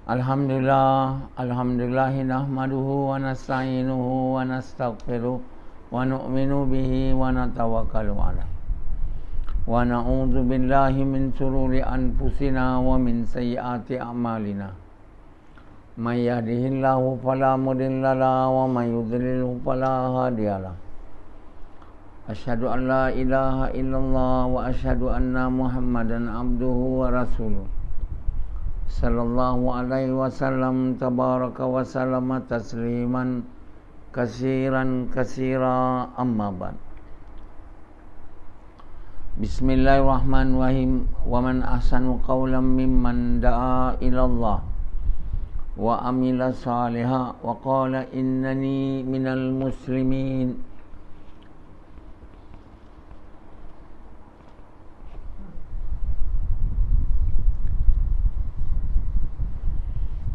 Alhamdulillahi nahmaduhu wa nasta'inuhu wa nastaghfiruh wa nu'minu bihi wa natawakkalu alaih wa na'udzu billahi min shururi anfusina wa min sayyiati a'malina may yahdihillahu fala mudilla lahu wa may yudlilhu fala hadiya lahu. Asyhadu an la ilaha illallah wa asyhadu anna Muhammadan abduhu wa rasuluh. Sallallahu alaihi wasallam tabaraka wa sallama tasliman kasira amma ba'd. Bismillahirrahmanirrahim. Wa man ahsanu qawlan mimman da'a ila Allah wa amila salihan wa qala innani minal muslimin.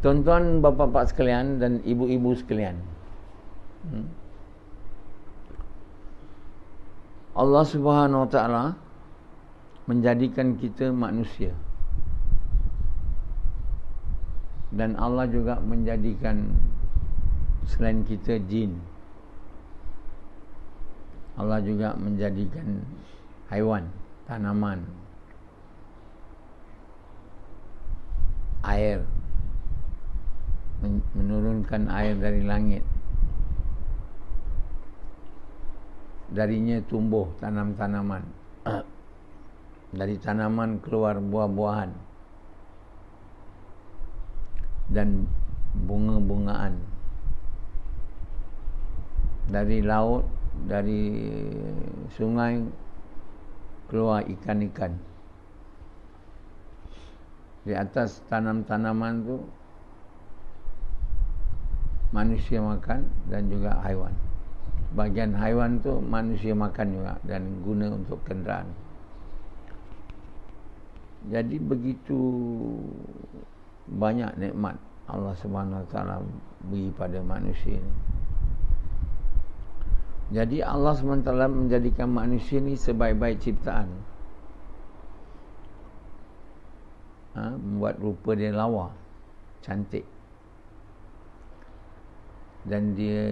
Tuan-tuan, bapa-bapa sekalian dan ibu-ibu sekalian, Allah Subhanahu Wa Taala menjadikan kita manusia, dan Allah juga menjadikan selain kita jin. Allah juga menjadikan haiwan, tanaman, air, menurunkan air dari langit. Darinya tumbuh tanam-tanaman. Dari tanaman keluar buah-buahan dan bunga-bungaan. Dari laut, dari sungai keluar ikan-ikan. Di atas tanam-tanaman tu manusia makan dan juga haiwan. Bagian haiwan tu manusia makan juga dan guna untuk kenderaan. Jadi begitu banyak nikmat Allah Subhanahu Wa Taala beri pada manusia ni. Jadi Allah Subhanahu Wa Taala menjadikan manusia ni sebaik-baik ciptaan. Membuat rupa dia lawa, cantik. Dan dia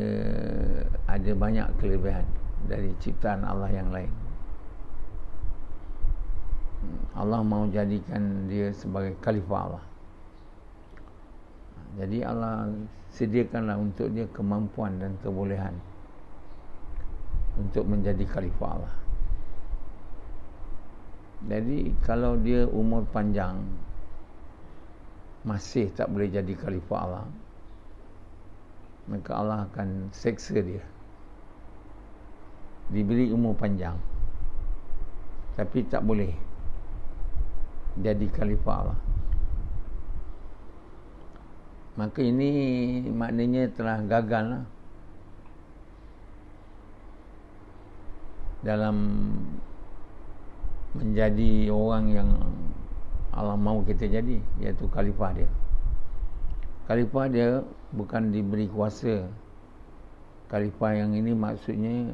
ada banyak kelebihan dari ciptaan Allah yang lain. Allah mahu jadikan dia sebagai khalifah Allah. Jadi Allah sediakanlah untuk dia kemampuan dan kebolehan untuk menjadi khalifah Allah. Jadi kalau dia umur panjang masih tak boleh jadi khalifah Allah, maka Allah akan seksa dia. Diberi umur panjang tapi tak boleh jadi khalifah Allah. Maka ini maknanya telah gagal lah dalam menjadi orang yang Allah mahu kita jadi, iaitu khalifah dia. Khalifah dia bukan diberi kuasa. Khalifah yang ini maksudnya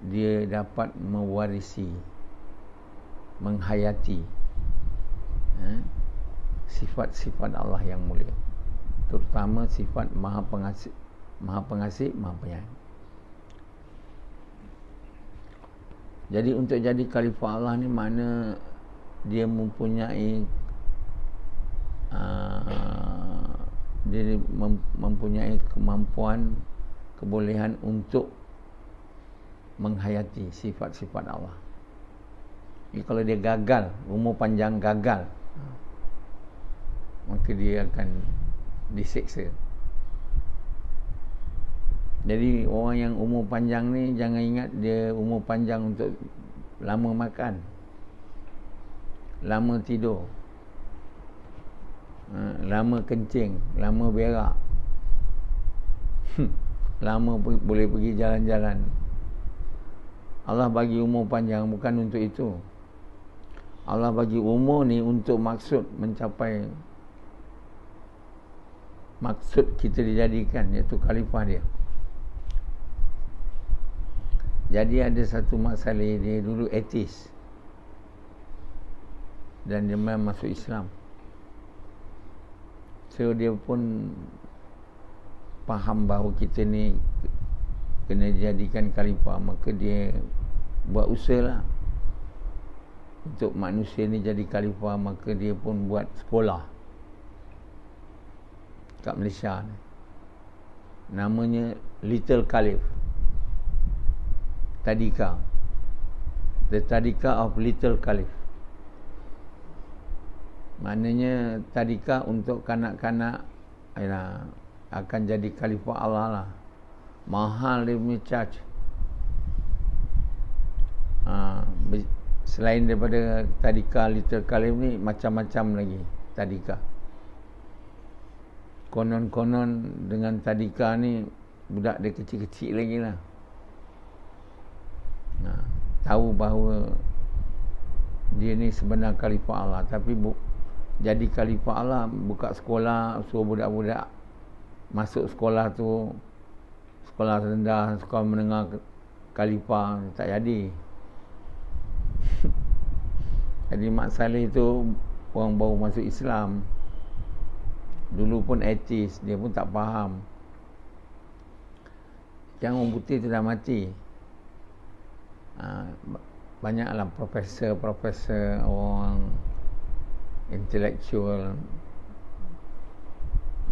dia dapat mewarisi, menghayati sifat-sifat Allah yang mulia, terutama sifat Maha Pengasih, Maha Penyayang. Jadi untuk jadi khalifah Allah ni makna dia mempunyai mempunyai kemampuan, kebolehan untuk menghayati sifat-sifat Allah. Jadi kalau dia gagal, umur panjang gagal, maka dia akan diseksa. Jadi orang yang umur panjang ni jangan ingat dia umur panjang untuk lama makan, lama tidur, lama kencing, lama berak, lama boleh pergi jalan-jalan. Allah bagi umur panjang bukan untuk itu. Allah bagi umur ni untuk maksud mencapai maksud kita dijadikan, iaitu khalifah dia. Jadi ada satu masalah, dia dulu ateis dan dia masuk Islam. So dia pun faham bahawa kita ni kena jadikan khalifah, maka dia buat usaha lah untuk manusia ni jadi khalifah. Maka dia pun buat sekolah kat Malaysia ni, namanya Little Khalif Tadika, The Tadika of Little Khalif. Maknanya tadika untuk kanak-kanak akan jadi khalifah Allah lah. Mahal dia punya charge. Selain daripada tadika Little Khalif ni, macam-macam lagi tadika. Konon-konon dengan tadika ni budak dia kecil-kecil lagi lah. Tahu bahawa dia ni sebenar khalifah Allah, tapi jadi khalifah Allah buka sekolah, suruh budak-budak masuk sekolah tu, sekolah rendah, sekolah menengah khalifah, tak jadi. Jadi Mak Saleh tu orang baru masuk Islam, dulu pun atheist, dia pun tak faham. Yang orang putih tu dah mati. Banyaklah profesor-profesor, orang intelektual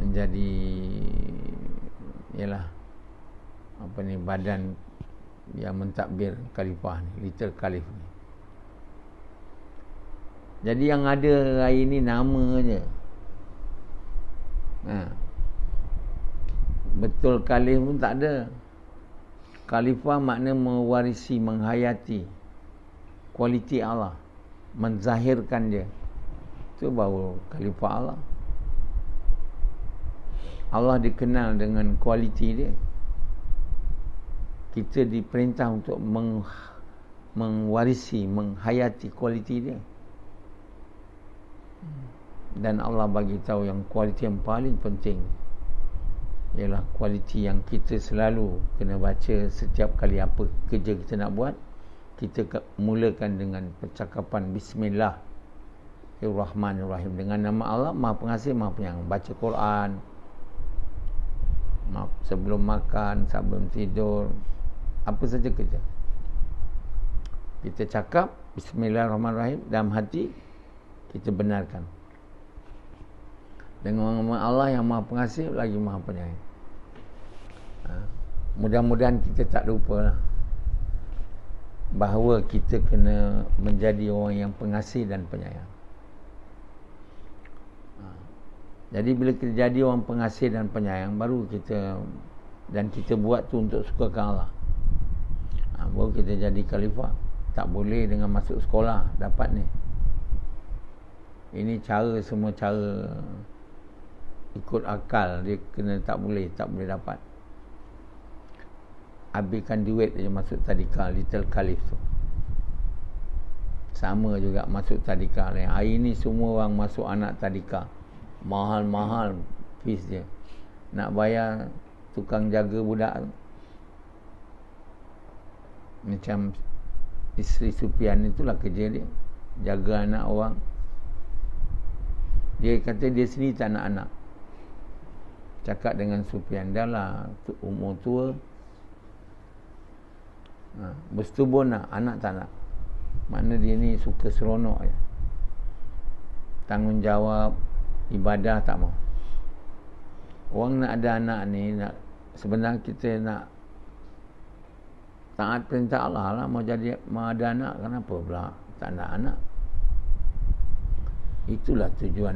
menjadi badan yang mentadbir khalifah ni, Little Khalif ni. Jadi yang ada hari ni nama je. Betul Khalif pun tak ada. Khalifah makna mewarisi, menghayati kualiti Allah, menzahirkan dia. Itu baru khalifah Allah. Allah dikenal dengan kualiti dia. Kita diperintah untuk mewarisi, menghayati kualiti dia. Dan Allah bagi tahu yang kualiti yang paling penting ialah kualiti yang kita selalu kena baca setiap kali apa kerja kita nak buat. Kita mulakan dengan percakapan Bismillahirrahmanirrahim, dengan nama Allah Maha Pengasih Maha Penyayang. Baca Quran sebelum makan, sebelum tidur, apa saja kerja kita cakap Bismillahirrahmanirrahim, dalam hati kita benarkan dengan nama Allah yang Maha Pengasih lagi Maha Penyayang. Mudah-mudahan kita tak lupa lah bahawa kita kena menjadi orang yang pengasih dan penyayang. Jadi bila kita jadi orang pengasih dan penyayang, baru kita buat tu untuk sukakan Allah, baru kita jadi khalifah. Tak boleh dengan masuk sekolah dapat ni. Ini semua cara ikut akal, dia kena tak boleh dapat. Habiskan duit je masuk tadika Little Khalif tu. Sama juga masuk tadika lain. Hari ni semua orang masuk anak tadika, mahal-mahal fees dia. Nak bayar tukang jaga budak tu. Macam isteri Sufian itulah kerja dia, jaga anak orang. Dia kata dia sendiri tak nak anak. Cakap dengan Sufian, dah lah umur tua, bersetubuh nak, anak tak nak. Makna dia ni suka seronok je, tanggungjawab, ibadah tak mau. Orang nak ada anak ni, sebenarnya kita nak taat perintah Allah lah. Mau ada anak, kenapa pula tak nak anak? Itulah tujuan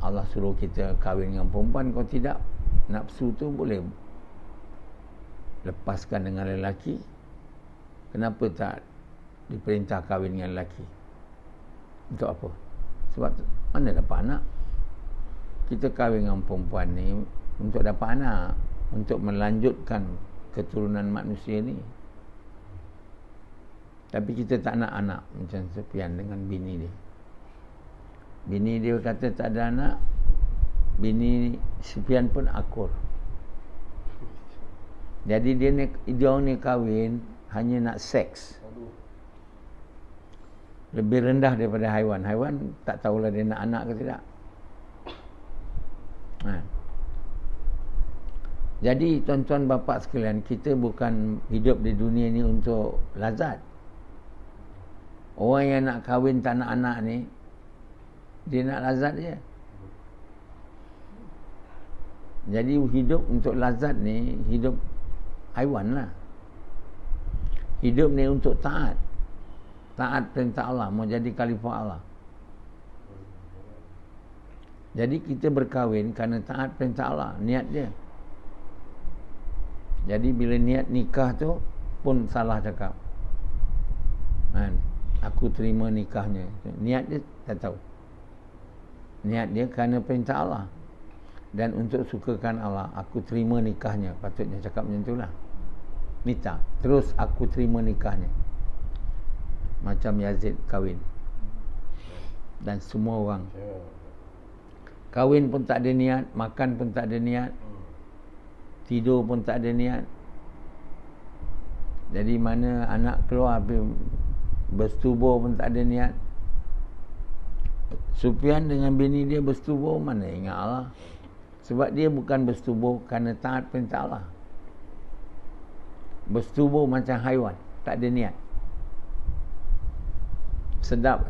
Allah suruh kita kahwin dengan perempuan. Kalau tidak, nafsu tu boleh lepaskan dengan lelaki. Kenapa tak diperintah kahwin dengan lelaki? Untuk apa? Sebab mana dapat anak? Kita kahwin dengan perempuan ni untuk dapat anak, untuk melanjutkan keturunan manusia ni. Tapi kita tak nak anak, macam Sufian dengan bini dia. Bini dia kata tak ada anak, bini Sufian pun akur. Jadi dia orang ni kahwin hanya nak seks. Lebih rendah daripada haiwan. Haiwan tak tahulah dia nak anak ke tidak. Ha. Jadi tuan-tuan bapa sekalian, kita bukan hidup di dunia ni untuk lazat. Orang yang nak kahwin tak nak anak ni, dia nak lazat je. Jadi hidup untuk lazat ni hidup haiwan lah. Hidup ni untuk taat. Taat perintah Allah, mau jadi khalifah Allah. Jadi kita berkahwin kerana taat perintah Allah, niat dia. Jadi bila niat nikah tu pun salah cakap. Kan? Aku terima nikahnya. Niat dia tak tahu. Niat dia kerana perintah Allah. Dan untuk sukakan Allah, aku terima nikahnya. Patutnya cakap macam itulah. Minta, terus aku terima nikahnya. Macam Yazid kahwin. Dan semua orang. Kahwin pun tak ada niat, makan pun tak ada niat, tidur pun tak ada niat. Jadi mana anak keluar bersetubuh pun tak ada niat. Sufyan dengan bini dia bersetubuh, mana ingat Allah. Sebab dia bukan bersetubuh kerana taat perintah Allah. Bersetubuh macam haiwan, tak ada niat. Sedap.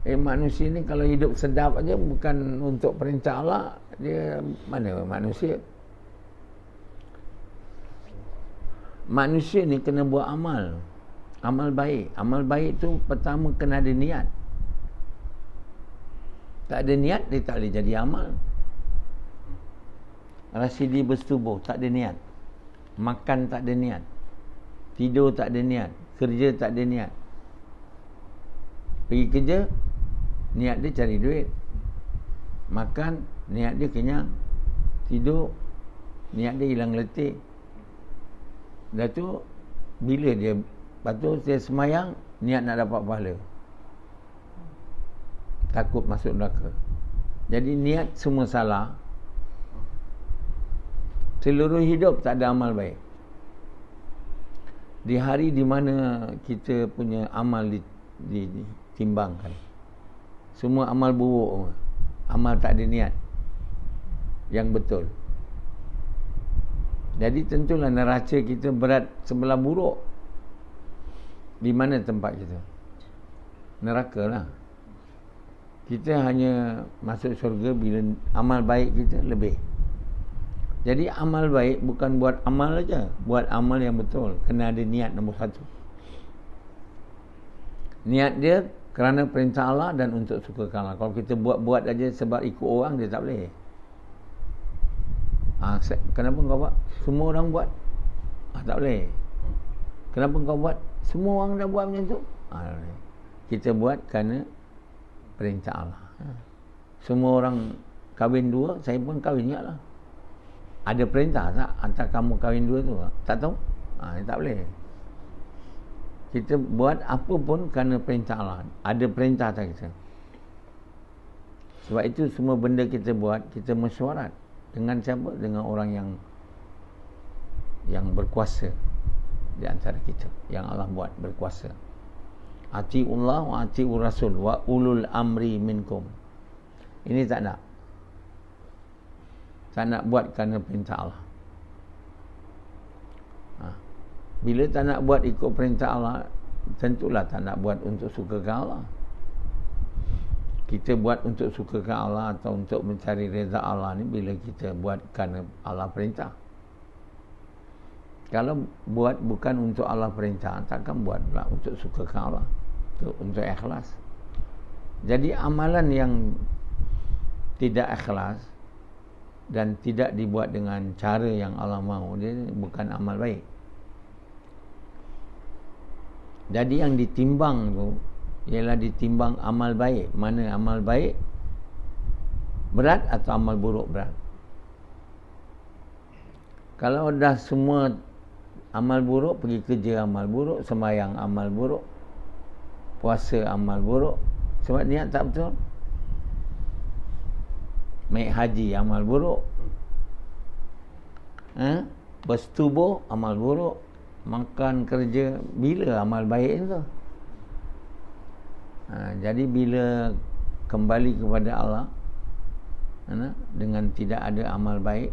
Manusia ni kalau hidup sedap aja bukan untuk perintah Allah, dia mana manusia? Manusia ni kena buat amal. Amal baik. Amal baik tu pertama kena ada niat. Tak ada niat, dia tak boleh jadi amal. Rasidi bersetubuh, tak ada niat. Makan tak ada niat. Tidur tak ada niat. Kerja tak ada niat. Pergi kerja, niat dia cari duit. Makan, niat dia kenyang. Tidur, niat dia hilang letih. Dah tu, bila dia, lepas tu dia semayang, niat nak dapat pahala. Takut masuk neraka. Jadi niat semua salah. Seluruh hidup tak ada amal baik. Di hari di mana kita punya amal ditimbangkan, semua amal buruk, amal tak ada niat yang betul. Jadi tentulah neraca kita berat sebelah buruk. Di mana tempat kita? Neraka lah. Kita hanya masuk syurga bila amal baik kita lebih. Jadi amal baik bukan buat amal aja, buat amal yang betul. Kena ada niat nombor satu. Niat dia kerana perintah Allah dan untuk sukakan Allah. Kalau kita buat-buat aja sebab ikut orang, dia tak boleh. Kenapa kau buat? Semua orang buat. Tak boleh. Kenapa kau buat? Semua orang dah buat macam tu. Kita buat kerana perintah Allah. Semua orang kahwin dua, saya pun kahwin juga lah. Ada perintah tak antara kamu kahwin dua tu? Tak tahu? Tak boleh. Kita buat apa pun kerana perintah Allah. Ada perintah tak kita? Sebab itu semua benda kita buat, kita mesyuarat. Dengan siapa? Dengan orang yang berkuasa di antara kita. Yang Allah buat berkuasa. Ati'ullah wa ati'ur rasul wa ulul amri minkum. Ini tak nak. Tak nak buat kerana perintah Allah. Bila tak nak buat ikut perintah Allah, tentulah tak nak buat untuk sukakan Allah. Kita buat untuk sukakan Allah atau untuk mencari reza Allah ni bila kita buat kerana Allah perintah. Kalau buat bukan untuk Allah perintah, takkan buat pula untuk sukakan Allah, untuk ikhlas. Jadi amalan yang tidak ikhlas dan tidak dibuat dengan cara yang Allah mahu, dia bukan amal baik. Jadi yang ditimbang tu ialah ditimbang amal baik. Mana amal baik berat atau amal buruk berat. Kalau dah semua amal buruk, pergi kerja amal buruk, sembahyang amal buruk, puasa amal buruk, sebab niat tak betul. Naik haji amal buruk, bersetubuh amal buruk, makan kerja, bila amal baik itu? Jadi bila kembali kepada Allah, dengan tidak ada amal baik.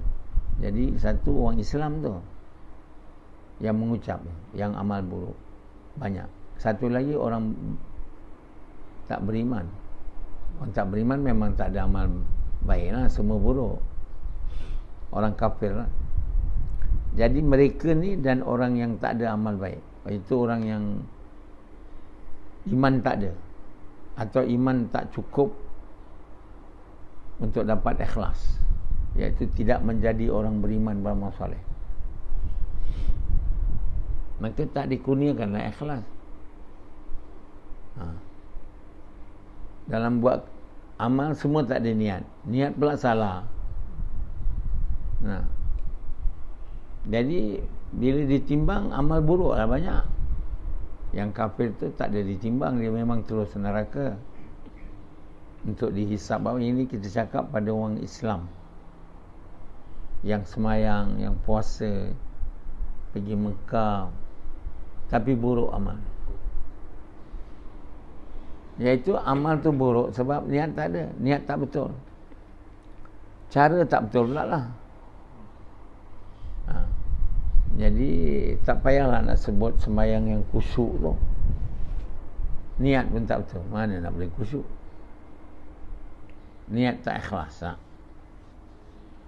Jadi satu orang Islam tu yang mengucap, yang amal buruk banyak. Satu lagi orang tak beriman. Orang tak beriman memang tak ada amal baik lah, semua buruk. Orang kafir lah. Jadi mereka ni dan orang yang tak ada amal baik, itu orang yang iman tak ada, atau iman tak cukup untuk dapat ikhlas, iaitu tidak menjadi orang beriman beramal soleh, maka tak dikurniakanlah ikhlas. Dalam buat amal semua tak ada niat. Niat pula salah. Jadi bila ditimbang amal buruk lah banyak. Yang kafir tu tak ada ditimbang, dia memang terus neraka. Untuk dihisap bawah ini kita cakap pada orang Islam yang semayang, yang puasa, pergi Mekah, tapi buruk amal. Iaitu amal tu buruk sebab niat tak ada, niat tak betul, cara tak betul pula lah. Jadi tak payahlah nak sebut sembahyang yang khusyuk tu, niat pun tak betul, mana nak boleh khusyuk. Niat tak ikhlas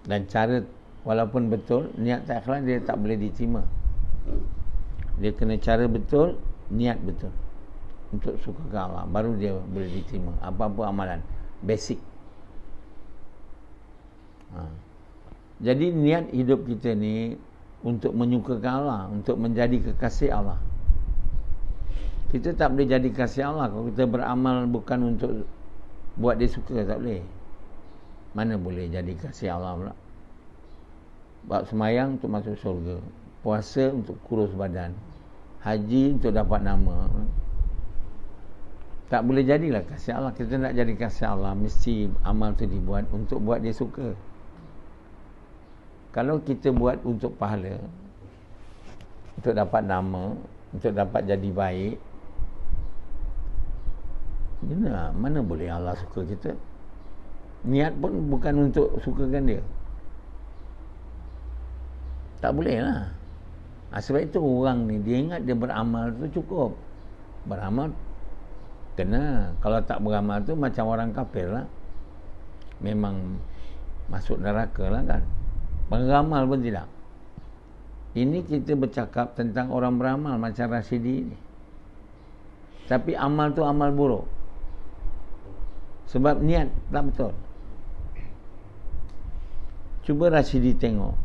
dan cara walaupun betul, niat tak ikhlas dia tak boleh diterima. Dia kena cara betul, niat betul untuk suka ke Allah, baru dia boleh diterima apa-apa amalan basic. Jadi niat hidup kita ni untuk menyukakan Allah, untuk menjadi kekasih Allah. Kita tak boleh jadi kasih Allah kalau kita beramal bukan untuk buat dia suka, tak boleh. Mana boleh jadi kasih Allah pula. Buat semayang untuk masuk syurga, puasa untuk kurus badan, haji untuk dapat nama. Tak boleh jadilah kasih Allah. Kita nak jadi kasih Allah, mesti amal tu dibuat untuk buat dia suka. Kalau kita buat untuk pahala, untuk dapat nama, untuk dapat jadi baik, mana boleh Allah suka kita? Niat pun bukan untuk sukakan dia, tak boleh lah. Sebab itu orang ni, dia ingat dia beramal tu cukup. Beramal kena. Kalau tak beramal tu macam orang kafir lah, memang masuk neraka lah kan. Beramal pun tidak. Ini kita bercakap tentang orang beramal macam Rashidi ni, tapi amal tu amal buruk sebab niat tak betul. Cuba Rashidi tengok,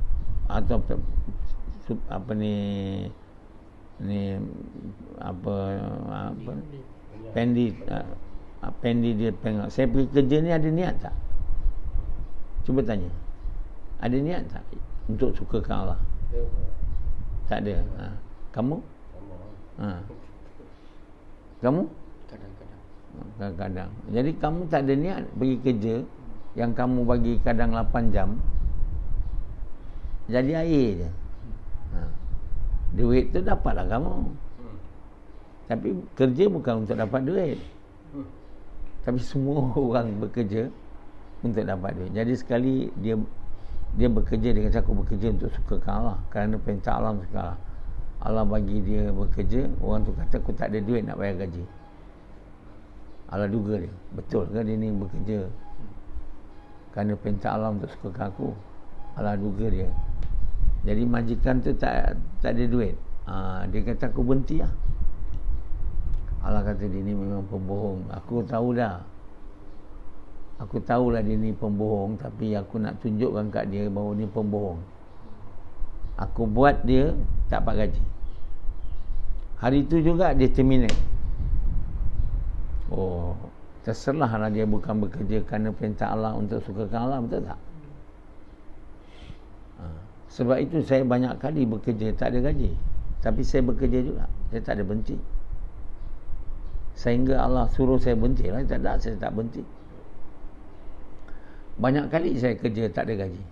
atau apa ni Pendi dia tengok, saya pergi kerja ni ada niat tak? Cuba tanya, ada niat tak untuk sukakan Allah? Tak ada. Kamu? Kamu? Kadang-kadang. Jadi kamu tak ada niat pergi kerja yang kamu bagi kadang 8 jam, jadi air je. Duit tu dapatlah kamu, tapi kerja bukan untuk dapat duit. Tapi semua orang bekerja untuk dapat duit. Jadi sekali dia bekerja, dia kata aku bekerja untuk sukakan Allah, kerana perintah Allah suka Allah. Allah bagi dia bekerja, orang tu kata aku tak ada duit nak bayar gaji. Allah duga dia, betul ke dia ni bekerja kerana perintah Allah untuk sukakan aku? Allah duga dia. Jadi majikan tu tak ada duit. Dia kata aku berhenti lah. Allah kata dia ni memang pembohong. Aku tahulah dia ni pembohong, tapi aku nak tunjukkan kat dia bahawa dia pembohong. Aku buat dia tak dapat gaji. Hari tu juga dia terminate. Terserahlah dia bukan bekerja kerana perintah Allah untuk sukakan Allah, betul tak? Sebab itu saya banyak kali bekerja tak ada gaji, tapi saya bekerja juga, saya tak ada berhenti. Sehingga Allah suruh saya berhenti lah, tak ada, saya tak berhenti. Banyak kali saya kerja tak ada gaji.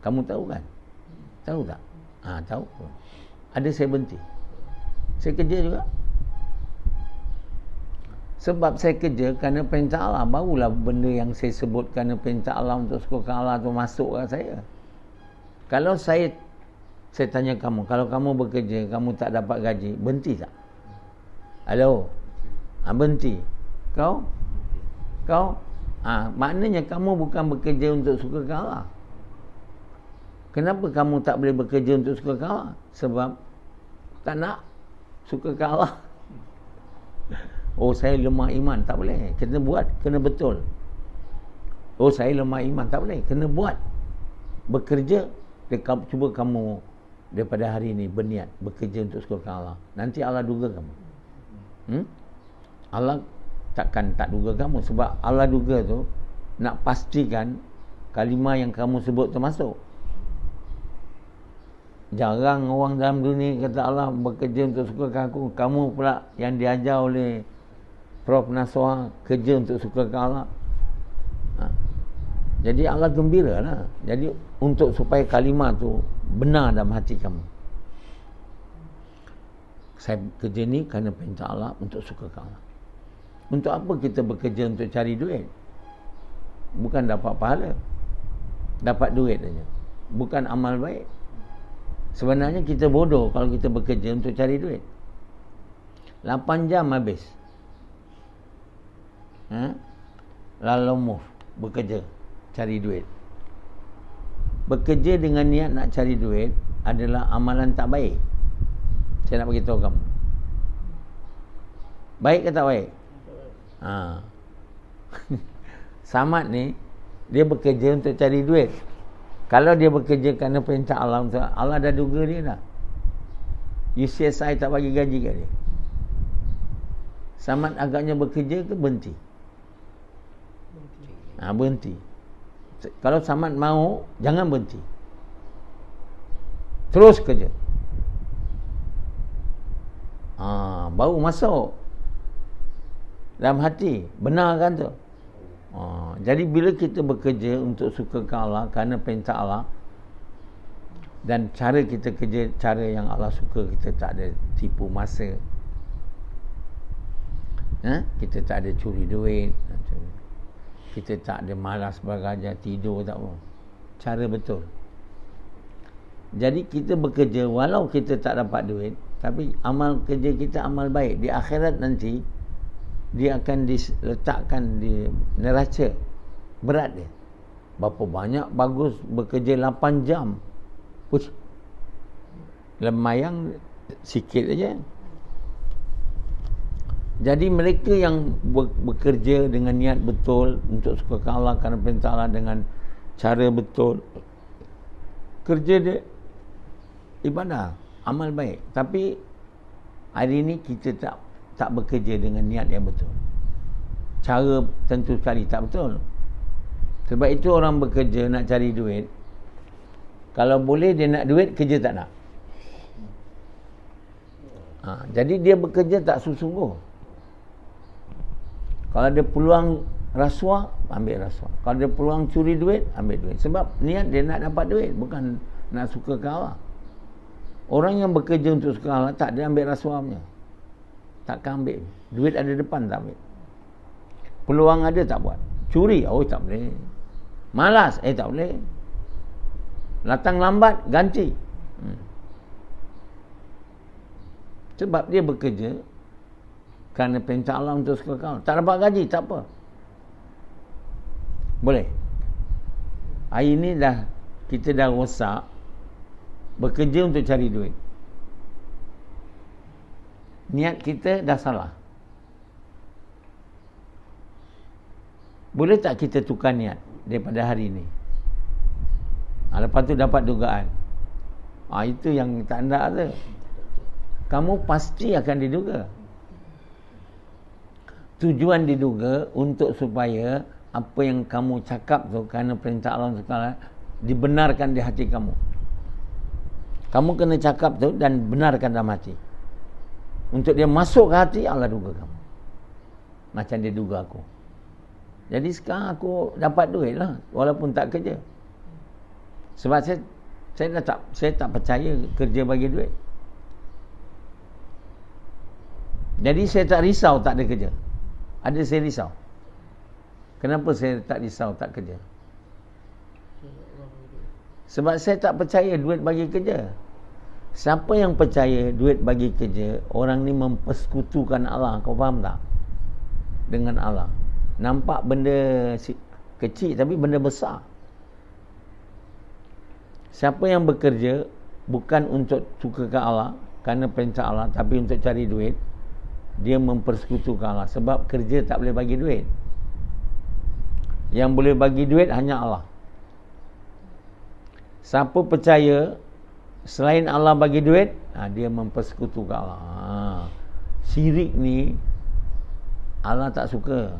Kamu tahu kan? Tahu tak? Tahu. Ada saya berhenti, saya kerja juga. Sebab saya kerja kerana perintah Allah, barulah benda yang saya sebut kerana perintah Allah untuk suka Allah tu masuk ke saya. Kalau saya tanya kamu, kalau kamu bekerja, kamu tak dapat gaji, berhenti tak? Halo? Berhenti. Kau? Maknanya kamu bukan bekerja untuk suka Allah. Kenapa kamu tak boleh bekerja untuk suka Allah? Sebab tak nak suka Allah. Oh, saya lemah iman, tak boleh. Kena buat, kena betul. Oh, saya lemah iman, tak boleh. Kena buat. Bekerja, cuba kamu daripada hari ini berniat bekerja untuk suka Allah. Nanti Allah duga kamu. Allah takkan tak duga kamu. Sebab Allah duga tu nak pastikan kalimah yang kamu sebut tu masuk. Jarang orang dalam dunia kata Allah bekerja untuk suka aku. Kamu pula yang diajar oleh Prof. Nasuha kerja untuk suka Allah. Jadi Allah gembira lah. Jadi untuk supaya kalimah tu benar dalam hati kamu. Saya kerja ni kerana perintah Allah untuk suka Allah. Untuk apa kita bekerja untuk cari duit? Bukan dapat pahala. Dapat duit saja. Bukan amal baik. Sebenarnya kita bodoh kalau kita bekerja untuk cari duit. 8 jam habis. Lalu move bekerja cari duit. Bekerja dengan niat nak cari duit adalah amalan tak baik. Saya nak beritahu kamu. Baik ke tak baik? Samad ni dia bekerja untuk cari duit. Kalau dia bekerja kerana perintah Allah, Allah dah duga dia dah. UCSI tak bagi gaji kat dia. Samad agaknya bekerja ke berhenti? Berhenti. Kalau Samad mau, jangan berhenti. Terus kerja. Baru masuk dalam hati. Benar kan tu? Jadi bila kita bekerja untuk suka Allah kerana perintah Allah, dan cara kita kerja cara yang Allah suka, kita tak ada tipu masa, kita tak ada curi duit, kita tak ada malas beraja, tidur tak apa. Cara betul. Jadi kita bekerja walau kita tak dapat duit, tapi amal kerja kita amal baik. Di akhirat nanti dia akan diletakkan di neraca berat dia. Berapa banyak bagus bekerja 8 jam. Push. Lemayang sikit aja. Jadi mereka yang bekerja dengan niat betul untuk suka Allah kerana perintah Allah dengan cara betul, kerja dia ibadah, amal baik. Tapi hari ini kita tak bekerja dengan niat yang betul. Cara tentu sekali tak betul. Sebab itu orang bekerja nak cari duit, kalau boleh dia nak duit, kerja tak nak. Jadi dia bekerja tak sungguh-sungguh. Kalau ada peluang rasuah, ambil rasuah. Kalau ada peluang curi duit, ambil duit. Sebab niat dia nak dapat duit, bukan nak suka Allah. Orang yang bekerja untuk suka Allah tak dia ambil rasuah punya. Takkan ambil. Duit ada depan tak ambil. Peluang ada tak buat. Curi, tak boleh. Malas, tak boleh. Datang lambat, ganti. Sebab dia bekerja kerana perintah Allah untuk suka Allah. Tak dapat gaji, tak apa. Boleh. Hari ini kita dah rosak bekerja untuk cari duit. Niat kita dah salah. Boleh tak kita tukar niat daripada hari ini? Lepas tu dapat dugaan. Itu yang tak hendak tu. Kamu pasti akan diduga. Tujuan diduga untuk supaya apa yang kamu cakap tu kerana perintah Allah SWT dibenarkan di hati kamu. Kamu kena cakap tu dan benarkan dalam hati. Untuk dia masuk ke hati, Allah duga kamu. Macam dia duga aku. Jadi sekarang aku dapat duit lah, walaupun tak kerja. Sebab saya tak percaya kerja bagi duit. Jadi saya tak risau tak ada kerja. Ada saya risau. Kenapa saya tak risau, tak kerja? Sebab saya tak percaya duit bagi kerja. Siapa yang percaya duit bagi kerja, orang ni mempersekutukan Allah. Kau faham tak? Dengan Allah. Nampak benda kecil tapi benda besar. Siapa yang bekerja bukan untuk sukakan Allah, kerana perintah Allah, tapi untuk cari duit, dia mempersekutukan Allah. Sebab kerja tak boleh bagi duit. Yang boleh bagi duit hanya Allah. Siapa percaya selain Allah bagi duit, dia mempersekutukan Allah. Syirik ni Allah tak suka.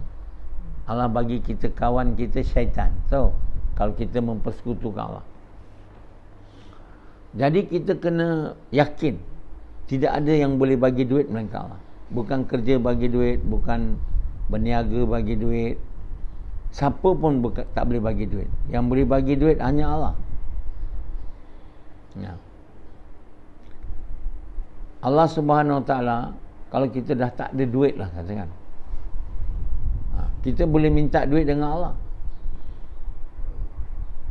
Allah bagi kita kawan kita syaitan. So, kalau kita mempersekutukan Allah. Jadi kita kena yakin tidak ada yang boleh bagi duit melainkan Allah. Bukan kerja bagi duit, bukan berniaga bagi duit. Siapa pun tak boleh bagi duit. Yang boleh bagi duit hanya Allah. Ya. Allah Subhanahu Wa Taala, kalau kita dah tak ada duit lah katakan, kita boleh minta duit dengan Allah.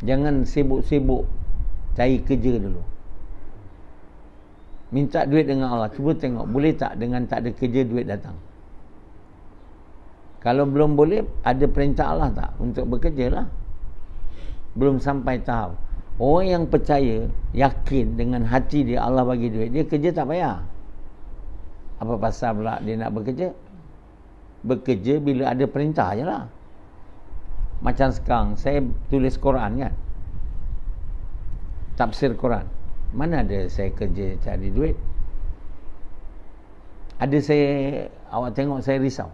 Jangan sibuk-sibuk cari kerja dulu. Minta duit dengan Allah. Cuba tengok boleh tak dengan tak ada kerja duit datang. Kalau belum boleh, ada perintah Allah tak untuk bekerja lah. Belum sampai tahap. Orang yang percaya, yakin dengan hati dia Allah bagi duit, dia kerja tak payah. Apa pasal pula dia nak bekerja? Bekerja bila ada perintah je lah. Macam sekarang saya tulis Quran kan, tafsir Quran. Mana ada saya kerja cari duit? Ada saya, awak tengok saya risau.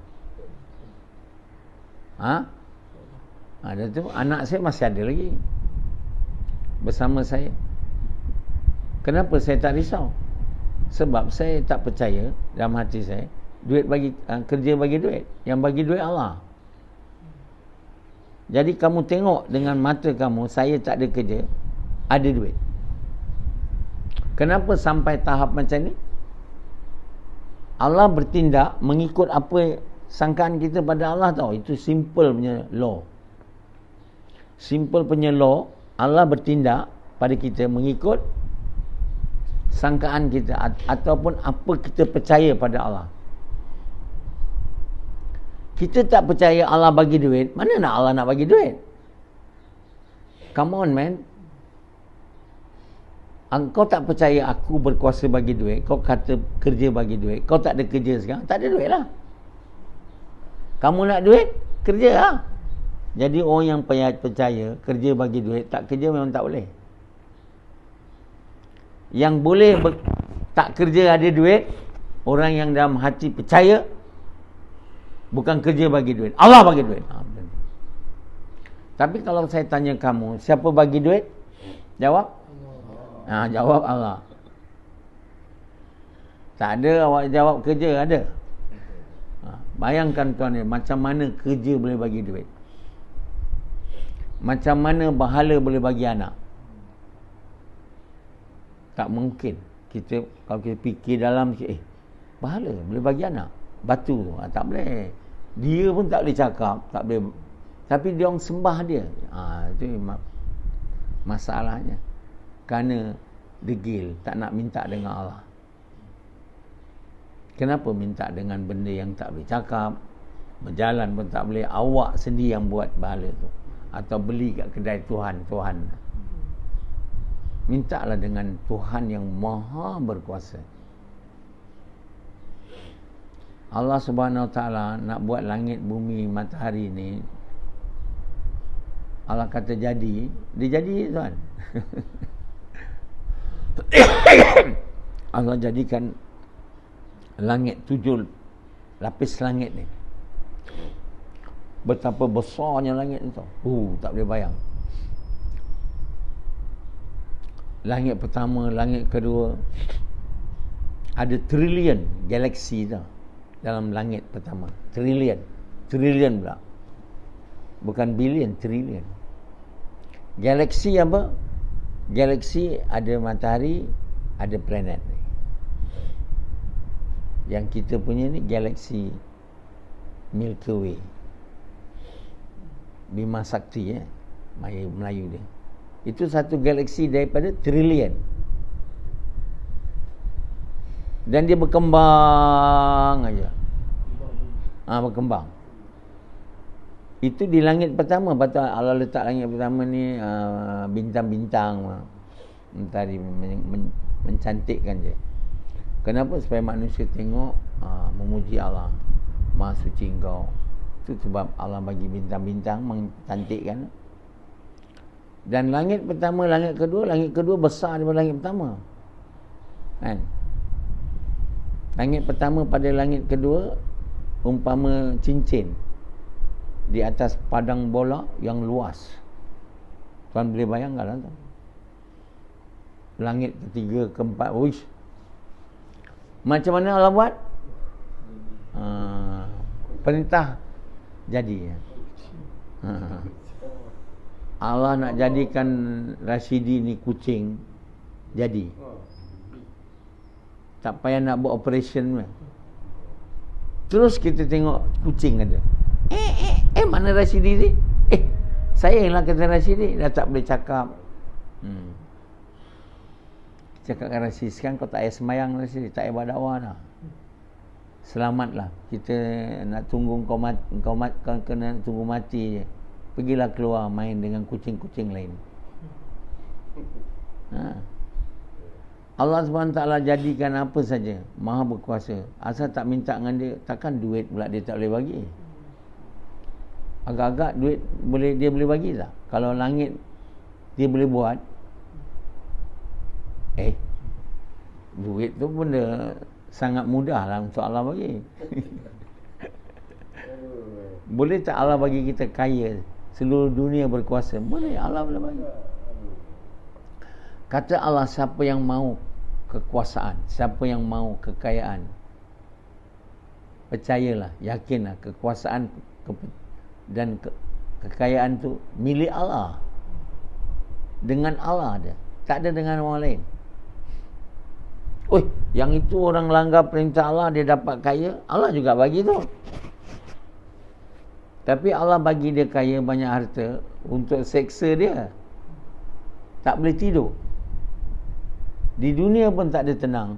Ada tu anak saya masih ada lagi bersama saya. Kenapa saya tak risau? Sebab saya tak percaya dalam hati saya duit bagi kerja bagi duit. Yang bagi duit Allah. Jadi kamu tengok dengan mata kamu, saya tak ada kerja, ada duit. Kenapa sampai tahap macam ni? Allah bertindak mengikut apa sangkaan kita pada Allah tahu. Itu simple punya law. Simple punya law. Allah bertindak pada kita mengikut sangkaan kita ataupun apa kita percaya pada Allah. Kita tak percaya Allah bagi duit, mana nak Allah nak bagi duit? Come on man. Kau tak percaya aku berkuasa bagi duit, kau kata kerja bagi duit, kau tak ada kerja sekarang, tak ada duit lah. Kamu nak duit, kerja lah. Jadi orang yang percaya kerja bagi duit, tak kerja memang tak boleh. Yang boleh tak kerja ada duit, orang yang dalam hati percaya bukan kerja bagi duit, Allah bagi duit. Tapi kalau saya tanya kamu, siapa bagi duit? Jawab? Jawab Allah. Tak ada awak jawab kerja, ada. Bayangkan tuan ni, macam mana kerja boleh bagi duit? Macam mana bahala boleh bagi anak? Tak mungkin. Kita kalau kita fikir dalam bahala boleh bagi anak. Batu tu tak boleh. Dia pun tak boleh cakap, tak boleh. Tapi dia orang sembah dia. Itu masalahnya. Kerana degil, tak nak minta dengan Allah. Kenapa minta dengan benda yang tak boleh cakap? Berjalan pun tak boleh. Awak sendiri yang buat bahala tu. Atau beli kat kedai Tuhan. Mintalah dengan Tuhan yang maha berkuasa. Allah Subhanahu Wa Taala nak buat langit, bumi, matahari ni, Allah kata jadi, dia jadi tuan. Allah jadikan langit 7 lapis langit ni. Betapa besarnya langit ni tau. Tak boleh bayang. Langit pertama, langit kedua, ada trilion galaksi tau dalam langit pertama. Trilion pula. Bukan bilion, trilion. Galaksi apa? Galaksi ada matahari, ada planet. Yang kita punya ni galaksi Milky Way. Bima Sakti Melayu dia. Itu satu galaksi daripada trilion. Dan dia berkembang aja. Berkembang. Itu di langit pertama. Patut Allah letak langit pertama ni bintang-bintang mentari mencantikkan je. Kenapa? Supaya manusia tengok memuji Allah. Maha suci Engkau. Itu sebab Allah bagi bintang-bintang mencantikkan. Dan langit pertama, langit kedua besar daripada langit pertama. Kan? Langit pertama pada langit kedua umpama cincin di atas padang bola yang luas. Tuan boleh bayangkan tak? Langit ketiga, keempat, wish. Macam mana Allah buat? Perintah jadi. Allah nak jadikan Rashidi ni kucing, jadi. Tak payah nak buat operation. Terus kita tengok kucing ada. Mana Rashidi ni? Sayanglah kata Rashidi, dah tak boleh cakap. Cakap dengan Rashidi, sekarang kau tak payah semayang Rashidi, tak payah buat dakwah dah. Selamatlah. Kita nak tunggu kau kena tunggu mati je. Pergilah keluar main dengan kucing-kucing lain. Allah SWT jadikan apa saja, Maha berkuasa. Asal tak minta dengan dia, takkan duit pula dia tak boleh bagi. Agak-agak duit dia boleh bagi tak? Kalau langit dia boleh buat, duit tu benda sangat mudah lah untuk Allah bagi. Boleh tak Allah bagi kita kaya, seluruh dunia berkuasa? Boleh, Allah boleh bagi. Kata Allah, siapa yang mahu kekuasaan, siapa yang mahu kekayaan, percayalah, yakinlah, kekuasaan dan kekayaan tu milik Allah. Dengan Allah ada, tak ada dengan orang lain. Yang itu orang langgar perintah Allah, dia dapat kaya, Allah juga bagi tu. Tapi Allah bagi dia kaya, banyak harta untuk seksa dia. Tak boleh tidur. Di dunia pun tak ada tenang.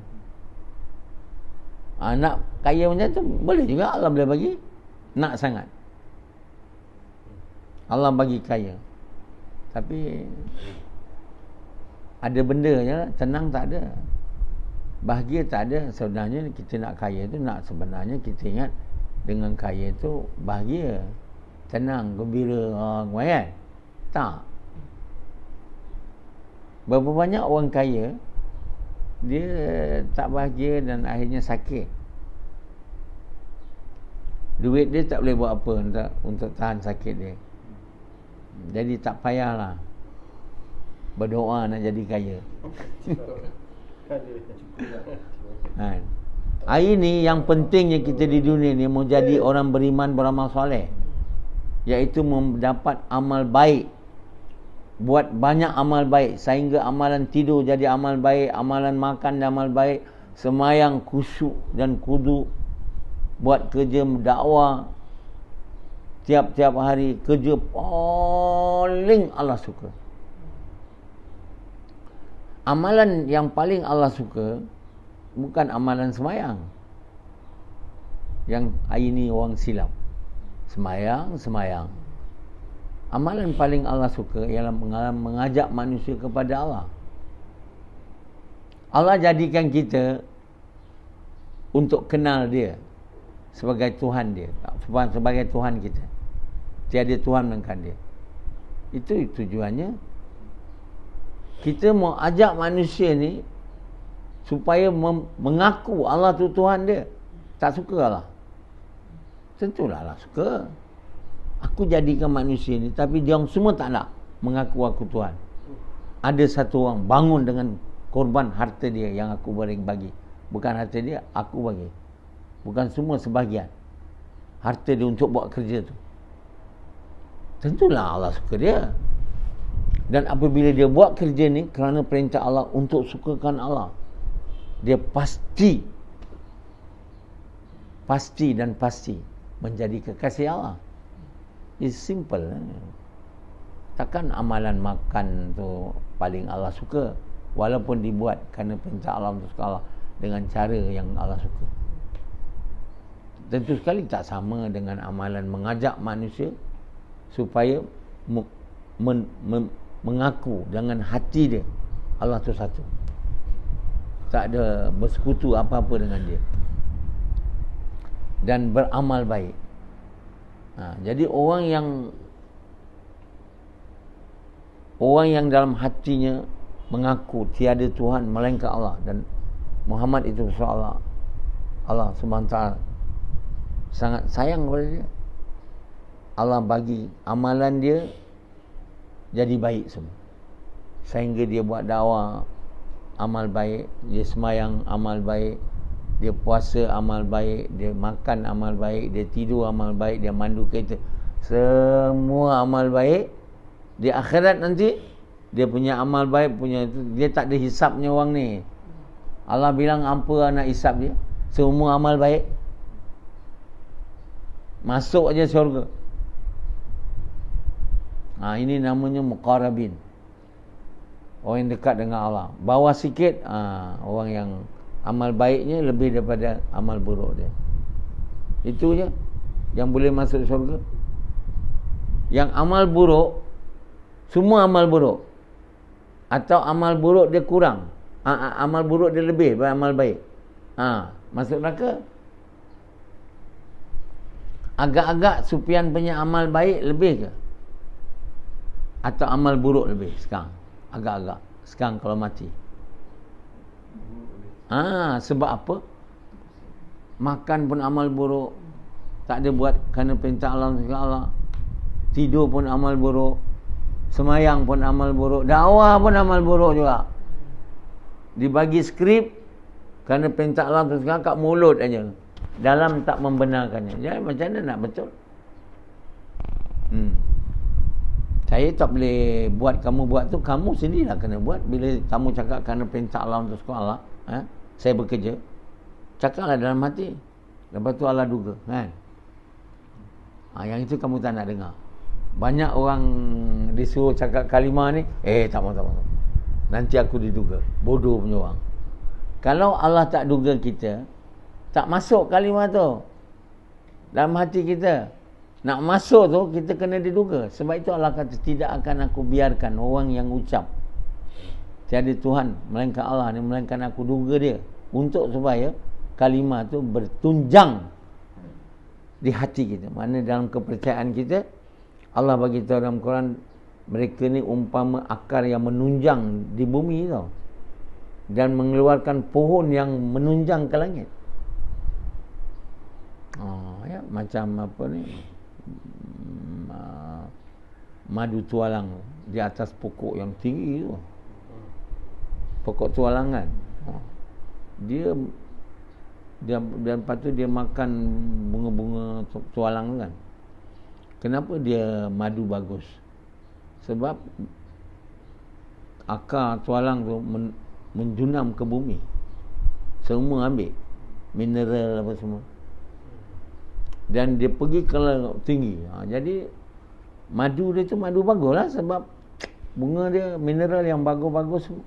Nak kaya macam tu, boleh juga Allah boleh bagi. Nak sangat Allah bagi kaya, tapi ada benda je, tenang tak ada, bahagia tak ada. Sebenarnya kita nak kaya tu, sebenarnya kita ingat dengan kaya tu bahagia, tenang, gembira, kan? Tak. Berapa banyak orang kaya dia tak bahagia dan akhirnya sakit. Duit dia tak boleh buat apa untuk tahan sakit dia. Jadi tak payahlah berdoa nak jadi kaya. Hari ni yang pentingnya kita di dunia ni mau jadi orang beriman, beramal soleh, iaitu mendapat amal baik. Buat banyak amal baik sehingga amalan tidur jadi amal baik, amalan makan dan amal baik, semayang khusyuk dan kudu, buat kerja dakwah tiap-tiap hari, kerja paling Allah suka. Amalan yang paling Allah suka bukan amalan semayang. Yang hari ni orang silap. Semayang. Amalan paling Allah suka ialah mengajak manusia kepada Allah. Allah jadikan kita untuk kenal dia sebagai Tuhan dia, sebagai Tuhan kita. Tiada Tuhan melainkan dia. Itu tujuannya. Kita mau ajak manusia ni supaya mengaku Allah tu Tuhan dia. Tak suka Allah? Tentulah Allah suka. Aku jadikan manusia ni, tapi dia semua tak nak mengaku aku Tuhan. Ada satu orang bangun dengan korban harta dia yang aku bagi. Bukan harta dia, aku bagi. Bukan semua, sebahagian. Harta dia untuk buat kerja tu. Tentulah Allah suka dia. Dan apabila dia buat kerja ni kerana perintah Allah, untuk sukakan Allah, dia pasti menjadi kekasih Allah. It's simple. Takkan amalan makan tu paling Allah suka, walaupun dibuat kerana perintah Allah untuk Allah dengan cara yang Allah suka. Tentu sekali tak sama dengan amalan mengajak manusia supaya mengaku dengan hati dia Allah tu satu, tak ada bersekutu apa-apa dengan dia, dan beramal baik. Jadi orang yang dalam hatinya mengaku tiada Tuhan melainkan Allah dan Muhammad itu Rasulullah, Allah SWT sangat sayang kepada dia, Allah bagi amalan dia jadi baik semua, sehingga dia buat dakwah amal baik, dia semayang amal baik, dia puasa amal baik, dia makan amal baik, dia tidur amal baik, dia mandu kereta, semua amal baik. Di akhirat nanti dia punya amal baik punya itu, dia tak ada hisapnya orang ni. Allah bilang apa nak hisap dia? Semua amal baik, masuk aja syurga. Ini namanya muqarrabin, orang yang dekat dengan Allah. Bawah sikit orang yang amal baiknya lebih daripada amal buruk dia. Itu je yang boleh masuk syurga. Yang amal buruk, semua amal buruk, atau amal buruk dia kurang, amal buruk dia lebih daripada amal baik, masuk neraka. Agak-agak Sufyan punya amal baik lebih ke, atau amal buruk lebih sekarang? Agak-agak sekarang kalau mati. Sebab apa? Makan pun amal buruk, tak ada buat kerana perintah Allah. Tidur pun amal buruk, semayang pun amal buruk, dakwah pun amal buruk juga. Dibagi skrip kerana perintah Allah tu sekarang kat mulut aja, dalam tak membenarkannya. Jadi macam mana nak betul? Saya tak boleh buat, kamu buat tu, kamu sendirilah kena buat. Bila kamu cakap kerana perintah Allah untuk sekolah, saya bekerja, cakaplah dalam hati, lepas tu Allah duga, kan? Yang itu kamu tak nak dengar. Banyak orang disuruh cakap kalimah ni, tak mau. Nanti aku diduga. Bodoh punya orang. Kalau Allah tak duga kita, tak masuk kalimah tu dalam hati kita. Nak masuk tu, kita kena diduga. Sebab itu Allah kata, tidak akan aku biarkan orang yang ucap tiada Tuhan melainkan Allah ni, melainkan aku duga dia, untuk supaya kalimah tu bertunjang di hati kita. Mana dalam kepercayaan kita, Allah bagi tahu dalam Quran, mereka ni umpama akar yang menunjang di bumi tau, dan mengeluarkan pohon yang menunjang ke langit. Macam apa ni, madu tualang di atas pokok yang tinggi tu, pokok tualangan. Dia lepas tu dia makan bunga-bunga tualang kan. Kenapa dia madu bagus? Sebab akar tualang tu menjunam ke bumi, semua ambil mineral apa semua, dan dia pergi ke tinggi. Jadi madu dia tu madu bagus lah, sebab bunga dia mineral yang bagus-bagus semua.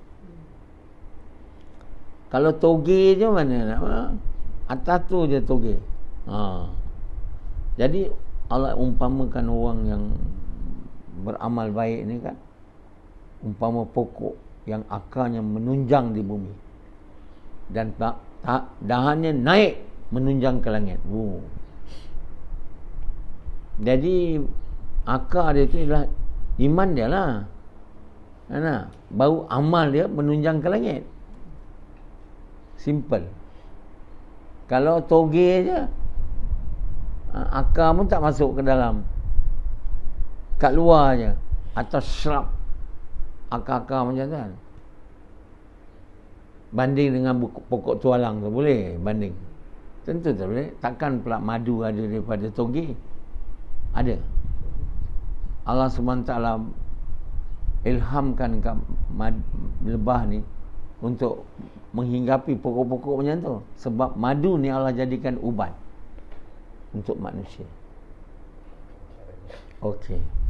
Kalau toge je mana nak, atas tu je toge. Jadi Allah umpamakan orang yang beramal baik ni kan, umpama pokok yang akarnya menunjang di bumi dan dahannya naik menunjang ke langit. Jadi akar dia tu ialah iman dia lah, baru amal dia menunjang ke langit. Simple. Kalau toge je, akar pun tak masuk ke dalam, kat luar je, atau shrub, akar-akar macam tu kan. Banding dengan pokok tualang tu, boleh banding? Tentu tak boleh. Takkan pula madu ada daripada toge? Ada. Allah SWT ilhamkan kat lebah ni untuk menghinggapi pokok-pokok macam tu. Sebab madu ni Allah jadikan ubat. untuk manusia. Okey.